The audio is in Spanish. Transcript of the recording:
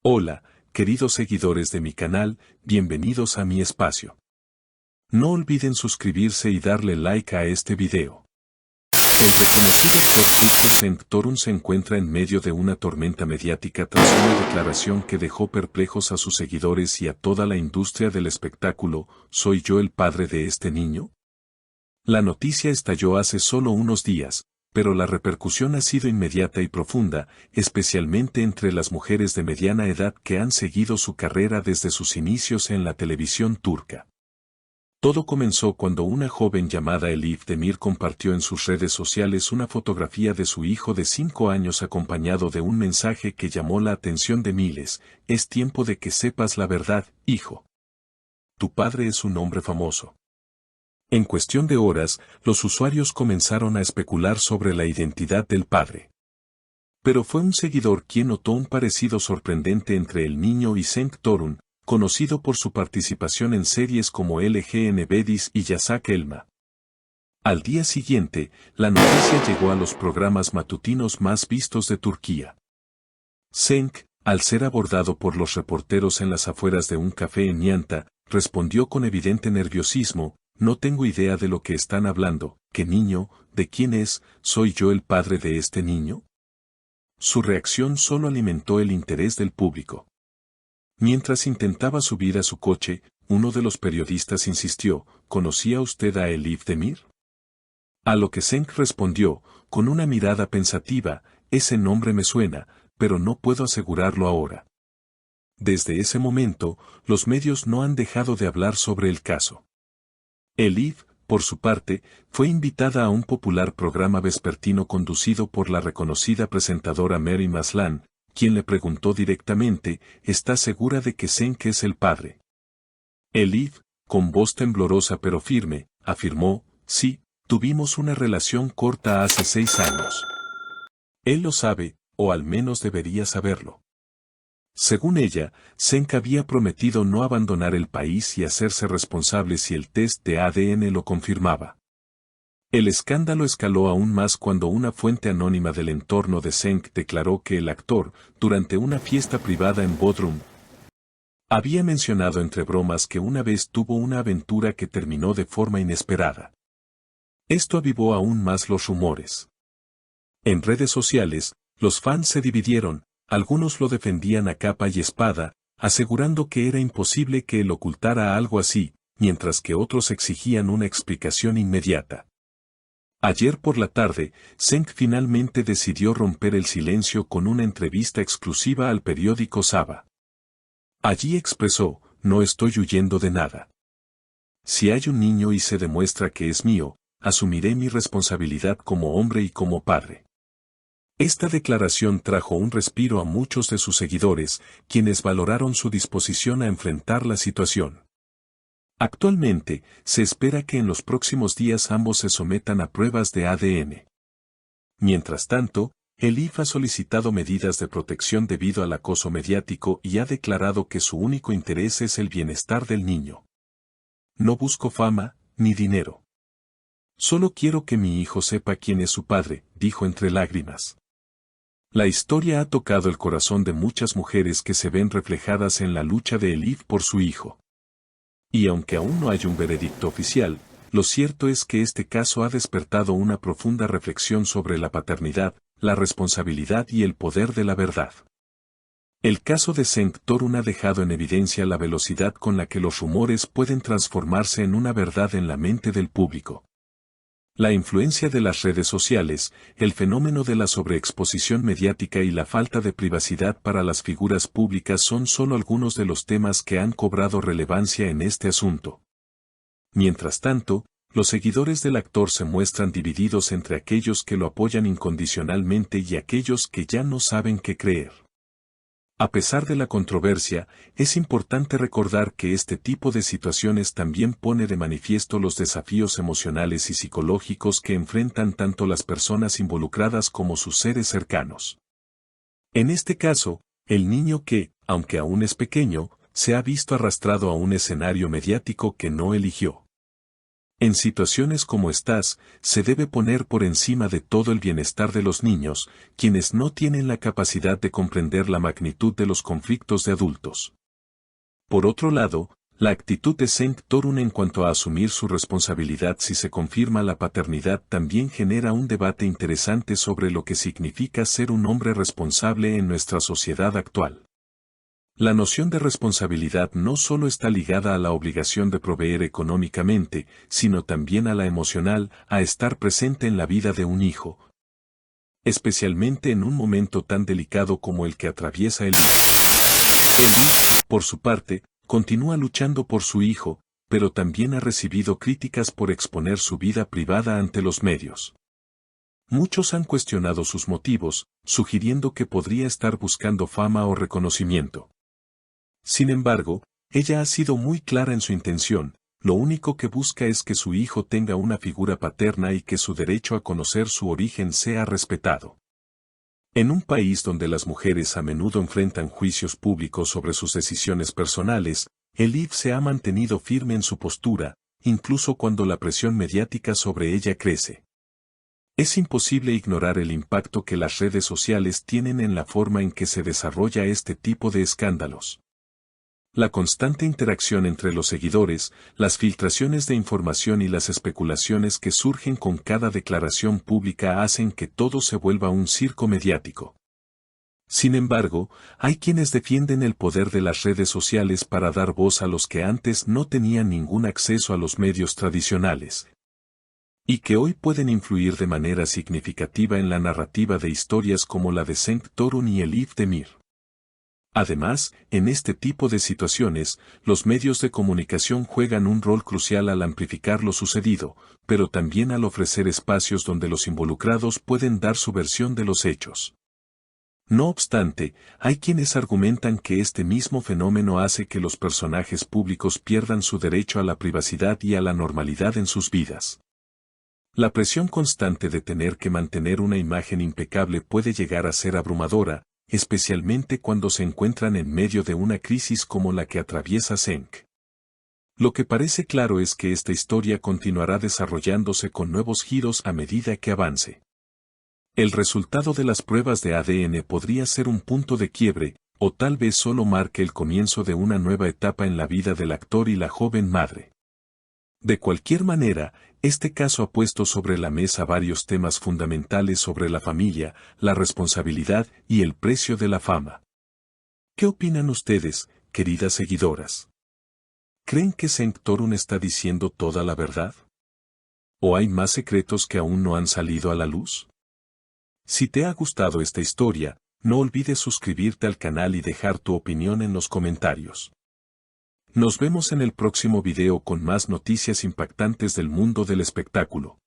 Hola, queridos seguidores de mi canal, bienvenidos a mi espacio. No olviden suscribirse y darle like a este video. El reconocido actor Kristian Seng-Torun se encuentra en medio de una tormenta mediática tras una declaración que dejó perplejos a sus seguidores y a toda la industria del espectáculo. ¿Soy yo el padre de este niño? La noticia estalló hace solo unos días, pero la repercusión ha sido inmediata y profunda, especialmente entre las mujeres de mediana edad que han seguido su carrera desde sus inicios en la televisión turca. Todo comenzó cuando una joven llamada Elif Demir compartió en sus redes sociales una fotografía de su hijo de 5 años acompañado de un mensaje que llamó la atención de miles: es tiempo de que sepas la verdad, hijo. Tu padre es un hombre famoso. En cuestión de horas, los usuarios comenzaron a especular sobre la identidad del padre. Pero fue un seguidor quien notó un parecido sorprendente entre el niño y Seng-Torun, conocido por su participación en series como LGN Bedis y Yasak Elma. Al día siguiente, la noticia llegó a los programas matutinos más vistos de Turquía. Seng, al ser abordado por los reporteros en las afueras de un café en Nianta, respondió con evidente nerviosismo: no tengo idea de lo que están hablando. ¿Qué niño? ¿De quién es? ¿Soy yo el padre de este niño? Su reacción solo alimentó el interés del público. Mientras intentaba subir a su coche, uno de los periodistas insistió: ¿conocía usted a Elif Demir? A lo que Seng respondió, con una mirada pensativa: ese nombre me suena, pero no puedo asegurarlo ahora. Desde ese momento, los medios no han dejado de hablar sobre el caso. Elif, por su parte, fue invitada a un popular programa vespertino conducido por la reconocida presentadora Mary Maslan, quien le preguntó directamente: ¿está segura de que Seng es el padre? Elif, con voz temblorosa pero firme, afirmó: sí, tuvimos una relación corta hace 6 años. Él lo sabe, o al menos debería saberlo. Según ella, Seng había prometido no abandonar el país y hacerse responsable si el test de ADN lo confirmaba. El escándalo escaló aún más cuando una fuente anónima del entorno de Seng declaró que el actor, durante una fiesta privada en Bodrum, había mencionado entre bromas que una vez tuvo una aventura que terminó de forma inesperada. Esto avivó aún más los rumores. En redes sociales, los fans se dividieron. Algunos lo defendían a capa y espada, asegurando que era imposible que él ocultara algo así, mientras que otros exigían una explicación inmediata. Ayer por la tarde, Seng finalmente decidió romper el silencio con una entrevista exclusiva al periódico Sabah. Allí expresó: no estoy huyendo de nada. Si hay un niño y se demuestra que es mío, asumiré mi responsabilidad como hombre y como padre. Esta declaración trajo un respiro a muchos de sus seguidores, quienes valoraron su disposición a enfrentar la situación. Actualmente, se espera que en los próximos días ambos se sometan a pruebas de ADN. Mientras tanto, Elif ha solicitado medidas de protección debido al acoso mediático y ha declarado que su único interés es el bienestar del niño. No busco fama, ni dinero. Solo quiero que mi hijo sepa quién es su padre, dijo entre lágrimas. La historia ha tocado el corazón de muchas mujeres que se ven reflejadas en la lucha de Elif por su hijo. Y aunque aún no hay un veredicto oficial, lo cierto es que este caso ha despertado una profunda reflexión sobre la paternidad, la responsabilidad y el poder de la verdad. El caso de Seng-Torun ha dejado en evidencia la velocidad con la que los rumores pueden transformarse en una verdad en la mente del público. La influencia de las redes sociales, el fenómeno de la sobreexposición mediática y la falta de privacidad para las figuras públicas son solo algunos de los temas que han cobrado relevancia en este asunto. Mientras tanto, los seguidores del actor se muestran divididos entre aquellos que lo apoyan incondicionalmente y aquellos que ya no saben qué creer. A pesar de la controversia, es importante recordar que este tipo de situaciones también pone de manifiesto los desafíos emocionales y psicológicos que enfrentan tanto las personas involucradas como sus seres cercanos. En este caso, el niño que, aunque aún es pequeño, se ha visto arrastrado a un escenario mediático que no eligió. En situaciones como estas, se debe poner por encima de todo el bienestar de los niños, quienes no tienen la capacidad de comprender la magnitud de los conflictos de adultos. Por otro lado, la actitud de Seng Torun en cuanto a asumir su responsabilidad si se confirma la paternidad también genera un debate interesante sobre lo que significa ser un hombre responsable en nuestra sociedad actual. La noción de responsabilidad no solo está ligada a la obligación de proveer económicamente, sino también a la emocional, a estar presente en la vida de un hijo, especialmente en un momento tan delicado como el que atraviesa el hijo. Él, por su parte, continúa luchando por su hijo, pero también ha recibido críticas por exponer su vida privada ante los medios. Muchos han cuestionado sus motivos, sugiriendo que podría estar buscando fama o reconocimiento. Sin embargo, ella ha sido muy clara en su intención, lo único que busca es que su hijo tenga una figura paterna y que su derecho a conocer su origen sea respetado. En un país donde las mujeres a menudo enfrentan juicios públicos sobre sus decisiones personales, Elif se ha mantenido firme en su postura, incluso cuando la presión mediática sobre ella crece. Es imposible ignorar el impacto que las redes sociales tienen en la forma en que se desarrolla este tipo de escándalos. La constante interacción entre los seguidores, las filtraciones de información y las especulaciones que surgen con cada declaración pública hacen que todo se vuelva un circo mediático. Sin embargo, hay quienes defienden el poder de las redes sociales para dar voz a los que antes no tenían ningún acceso a los medios tradicionales, y que hoy pueden influir de manera significativa en la narrativa de historias como la de Seng Torun y Elif Demir. Además, en este tipo de situaciones, los medios de comunicación juegan un rol crucial al amplificar lo sucedido, pero también al ofrecer espacios donde los involucrados pueden dar su versión de los hechos. No obstante, hay quienes argumentan que este mismo fenómeno hace que los personajes públicos pierdan su derecho a la privacidad y a la normalidad en sus vidas. La presión constante de tener que mantener una imagen impecable puede llegar a ser abrumadora, especialmente cuando se encuentran en medio de una crisis como la que atraviesa Seng. Lo que parece claro es que esta historia continuará desarrollándose con nuevos giros a medida que avance. El resultado de las pruebas de ADN podría ser un punto de quiebre, o tal vez solo marque el comienzo de una nueva etapa en la vida del actor y la joven madre. De cualquier manera, este caso ha puesto sobre la mesa varios temas fundamentales sobre la familia, la responsabilidad y el precio de la fama. ¿Qué opinan ustedes, queridas seguidoras? ¿Creen que Seng Torun está diciendo toda la verdad? ¿O hay más secretos que aún no han salido a la luz? Si te ha gustado esta historia, no olvides suscribirte al canal y dejar tu opinión en los comentarios. Nos vemos en el próximo video con más noticias impactantes del mundo del espectáculo.